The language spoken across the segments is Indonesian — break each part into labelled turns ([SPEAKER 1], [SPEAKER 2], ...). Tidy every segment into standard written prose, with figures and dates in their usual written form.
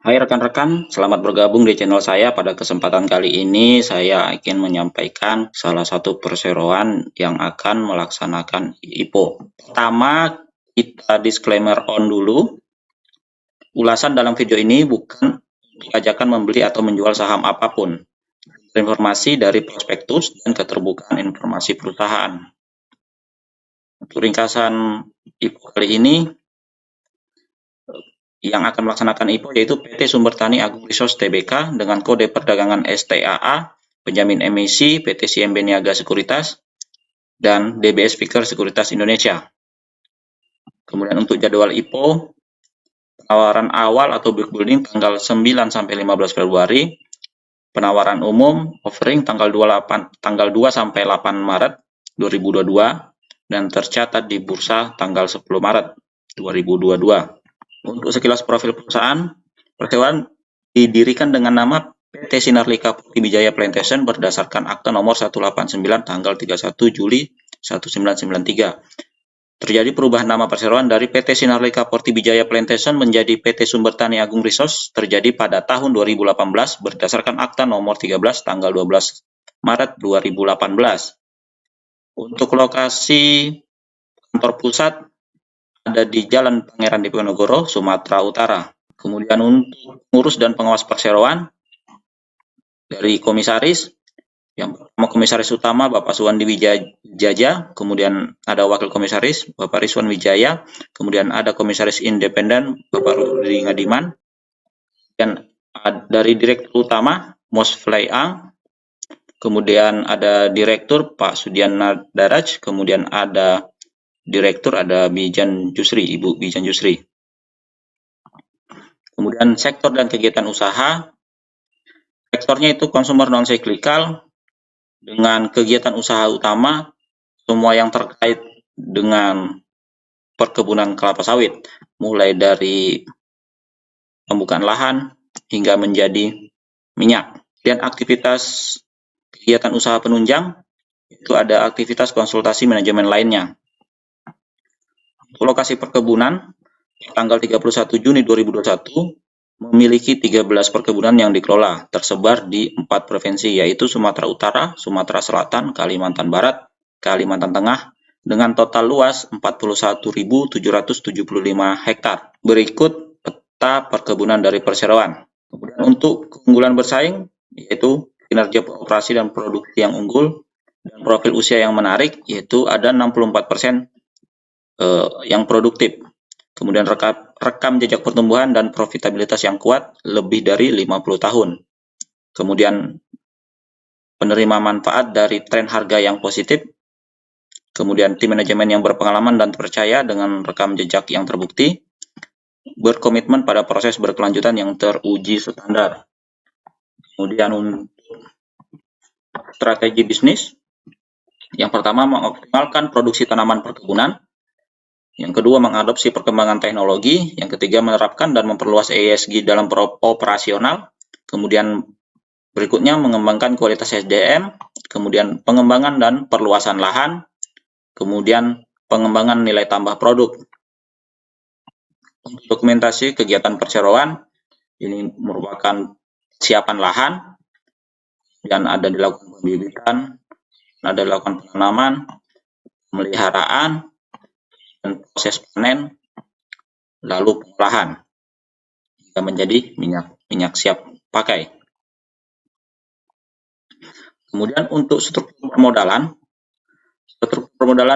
[SPEAKER 1] Hai rekan-rekan, selamat bergabung di channel saya. Pada kesempatan kali ini saya ingin menyampaikan salah satu perseroan yang akan melaksanakan IPO. Pertama, kita disclaimer on dulu. Ulasan dalam video ini bukan ajakan membeli atau menjual saham apapun. Informasi dari prospektus dan keterbukaan informasi perusahaan. Untuk ringkasan IPO kali ini, yang akan melaksanakan IPO yaitu PT Sumber Tani Agung Resource Tbk dengan kode perdagangan STAA, penjamin emisi PT CMB Niaga Sekuritas, dan DBS Speaker Sekuritas Indonesia. Kemudian untuk jadwal IPO, penawaran awal atau book building tanggal 9 sampai 15 Februari, penawaran umum offering tanggal 2 sampai 8 Maret 2022 dan tercatat di bursa tanggal 10 Maret 2022. Untuk sekilas profil perusahaan, perseroan didirikan dengan nama PT Sinarlika Putri Wijaya Plantation berdasarkan Akta Nomor 189 tanggal 31 Juli 1993. Terjadi perubahan nama perseroan dari PT Sinarlika Putri Wijaya Plantation menjadi PT Sumber Tani Agung Resource terjadi pada tahun 2018 berdasarkan Akta Nomor 13 tanggal 12 Maret 2018. Untuk lokasi kantor pusat ada di Jalan Pangeran Diponegoro, Sumatera Utara. Kemudian untuk pengurus dan pengawas perseroan dari komisaris, yang pertama komisaris utama Bapak Suwandi Wijaya, kemudian ada wakil komisaris Bapak Rizwan Wijaya, kemudian ada komisaris independen Bapak Rudi Ngadiman, dan dari direktur utama Mos Fleiang, kemudian ada direktur Pak Sudian Daraj, kemudian ada direktur ada Bijan Jusri, Ibu Bijan Jusri. Kemudian sektor dan kegiatan usaha, sektornya itu consumer non-cyclical dengan kegiatan usaha utama semua yang terkait dengan perkebunan kelapa sawit, mulai dari pembukaan lahan hingga menjadi minyak. Dan aktivitas kegiatan usaha penunjang itu ada aktivitas konsultasi manajemen lainnya. Lokasi perkebunan tanggal 31 Juni 2021 memiliki 13 perkebunan yang dikelola tersebar di 4 provinsi yaitu Sumatera Utara, Sumatera Selatan, Kalimantan Barat, Kalimantan Tengah dengan total luas 41.775 hektar. Berikut peta perkebunan dari perseroan. Kemudian untuk keunggulan bersaing yaitu kinerja operasi dan produksi yang unggul dan profil usia yang menarik yaitu ada 64% yang produktif. Kemudian rekam jejak pertumbuhan dan profitabilitas yang kuat lebih dari 50 tahun. Kemudian penerima manfaat dari tren harga yang positif. Kemudian tim manajemen yang berpengalaman dan terpercaya dengan rekam jejak yang terbukti. Berkomitmen pada proses berkelanjutan yang teruji standar. Kemudian untuk strategi bisnis. Yang pertama mengoptimalkan produksi tanaman perkebunan. Yang kedua, mengadopsi perkembangan teknologi. Yang ketiga, menerapkan dan memperluas ESG dalam operasional. Kemudian berikutnya, mengembangkan kualitas SDM. Kemudian pengembangan dan perluasan lahan. Kemudian pengembangan nilai tambah produk. Untuk dokumentasi kegiatan perseroan, ini merupakan siapan lahan. Dan ada dilakukan pembibitan, ada dilakukan penanaman, pemeliharaan, dan proses panen, lalu pengolahan hingga menjadi minyak siap pakai. Kemudian untuk struktur permodalan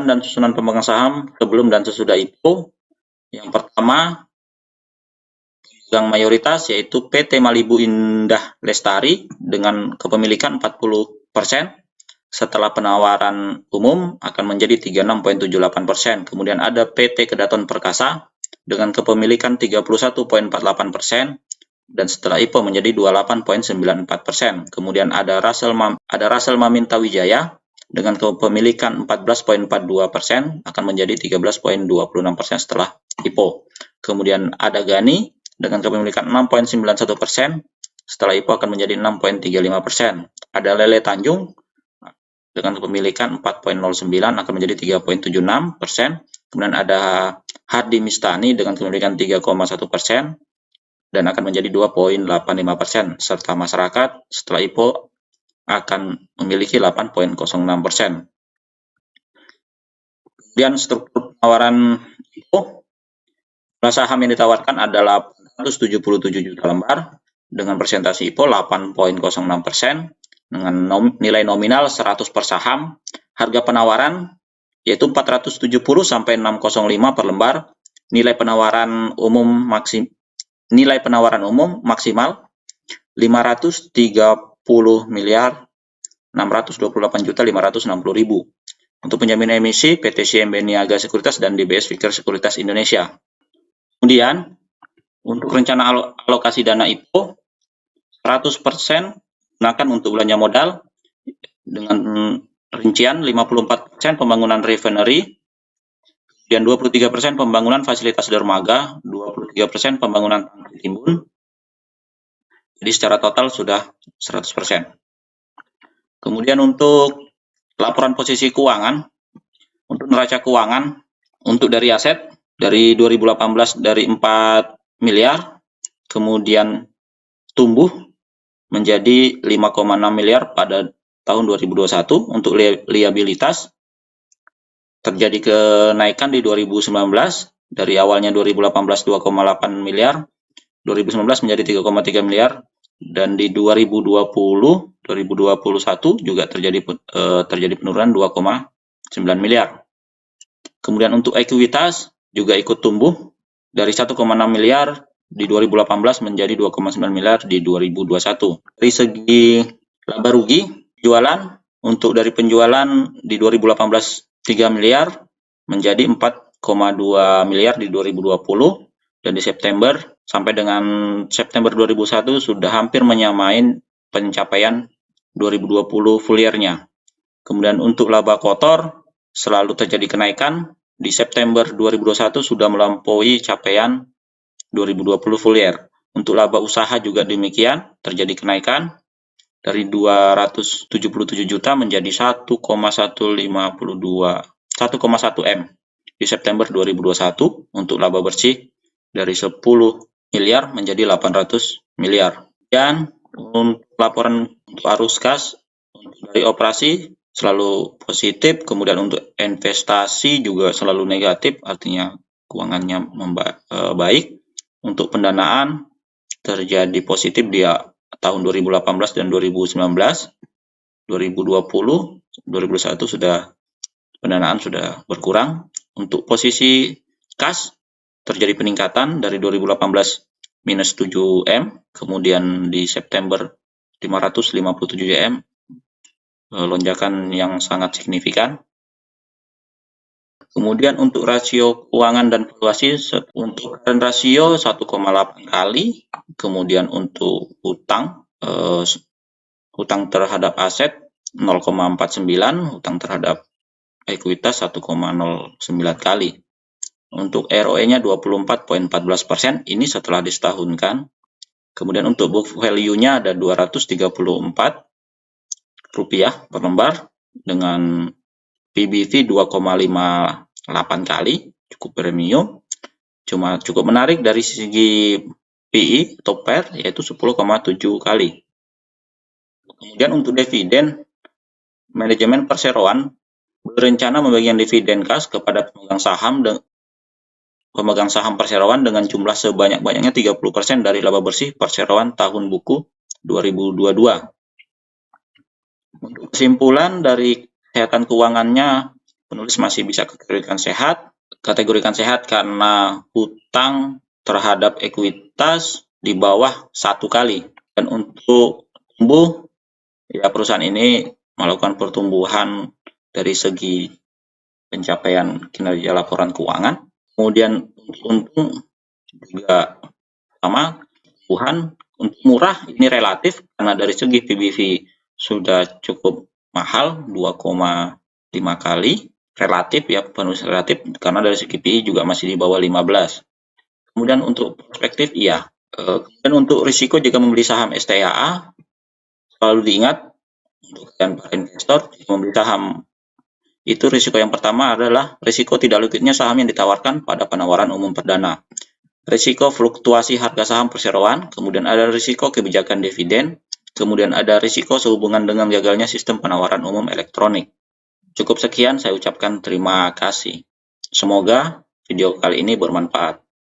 [SPEAKER 1] dan susunan pemegang saham sebelum dan sesudah IPO. Yang pertama, pemegang mayoritas yaitu PT Malibu Indah Lestari dengan kepemilikan 40%. Setelah penawaran umum akan menjadi 36,78%. Kemudian ada PT Kedaton Perkasa dengan kepemilikan 31,48% dan setelah IPO menjadi 28,94%. Kemudian ada Russell Maminta Wijaya dengan kepemilikan 14,42% akan menjadi 13,26% setelah IPO. Kemudian ada Gani dengan kepemilikan 6,91%, setelah IPO akan menjadi 6,35%. Ada Lele Tanjung dengan kepemilikan 4,09 akan menjadi 3,76%. Kemudian ada Hardi Mistani dengan kepemilikan 3,1%. dan akan menjadi 2,85%, serta masyarakat setelah IPO akan memiliki 8,06%. Kemudian struktur penawaran IPO, saham yang ditawarkan adalah 877 juta lembar dengan persentase IPO 8,06%, dengan nilai nominal 100 per saham. Harga penawaran yaitu 470 sampai 605 per lembar. Nilai penawaran umum maksimal 530 miliar 628 juta 560 ribu. Untuk penjamin emisi, PT CMB Niaga Sekuritas dan DBS Victor Sekuritas Indonesia. Kemudian, untuk rencana alokasi dana IPO, 100% gunakan untuk belanja modal dengan rincian 54% pembangunan refinery, dan 23% pembangunan fasilitas dermaga, 23% pembangunan tangki timbun. Jadi secara total sudah 100%. Kemudian untuk laporan posisi keuangan, untuk neraca keuangan, untuk dari aset, dari 2018 dari 4 miliar, kemudian tumbuh menjadi 5,6 miliar pada tahun 2021. Untuk liabilitas, terjadi kenaikan di 2019, dari awalnya 2018 2,8 miliar, 2019 menjadi 3,3 miliar, dan di 2020-2021 juga terjadi penurunan 2,9 miliar. Kemudian untuk ekuitas juga ikut tumbuh dari 1,6 miliar di 2018 menjadi 2,9 miliar di 2021. Dari segi laba rugi jualan, untuk dari penjualan di 2018 3 miliar menjadi 4,2 miliar di 2020, dan di September sampai dengan September 2021 sudah hampir menyamai pencapaian 2020 full year-nya. Kemudian untuk laba kotor selalu terjadi kenaikan. Di September 2021 sudah melampaui capaian 2020 full year. Untuk laba usaha juga demikian, terjadi kenaikan dari 277 juta menjadi 1,1 M di September 2021. Untuk laba bersih dari 10 miliar menjadi 800 miliar. Dan untuk laporan untuk arus kas dari operasi selalu positif, kemudian untuk investasi juga selalu negatif, artinya keuangannya baik. Untuk pendanaan terjadi positif di tahun 2018 dan 2019. 2020, 2021 pendanaan sudah berkurang. Untuk posisi kas terjadi peningkatan dari 2018 minus 7 M, kemudian di September 557 M, lonjakan yang sangat signifikan. Kemudian untuk rasio keuangan dan valuasi, untuk current rasio 1,8 kali, kemudian untuk hutang terhadap aset 0,49, hutang terhadap ekuitas 1,09 kali. Untuk ROE-nya 24,14%, ini setelah disetahunkan. Kemudian untuk book value-nya ada Rp234 per lembar dengan PBV 2,58 kali, cukup premium. Cuma cukup menarik dari segi PE atau PER, yaitu 10,7 kali. Kemudian untuk dividen, manajemen perseroan berencana membagikan dividen kas kepada pemegang saham perseroan dengan jumlah sebanyak-banyaknya 30% dari laba bersih perseroan tahun buku 2022. Untuk kesimpulan dari kesehatan keuangannya, penulis masih bisa kategorikan sehat karena hutang terhadap ekuitas di bawah 1 kali. Dan untuk tumbuh, ya perusahaan ini melakukan pertumbuhan dari segi pencapaian kinerja laporan keuangan. Kemudian untung juga sama, tumbuhan untuk murah ini relatif karena dari segi PBV sudah cukup mahal 2,5 kali, relatif ya, penulis relatif karena dari segi PI juga masih di bawah 15. Kemudian untuk perspektif iya. Kemudian untuk risiko jika membeli saham STAA, selalu diingat untuk para investor jika membeli saham itu risiko yang pertama adalah risiko tidak liquidnya saham yang ditawarkan pada penawaran umum perdana. risiko fluktuasi harga saham perseroan, kemudian ada risiko kebijakan dividen, kemudian ada risiko sehubungan dengan gagalnya sistem penawaran umum elektronik. Cukup sekian, saya ucapkan terima kasih. Semoga video kali ini bermanfaat.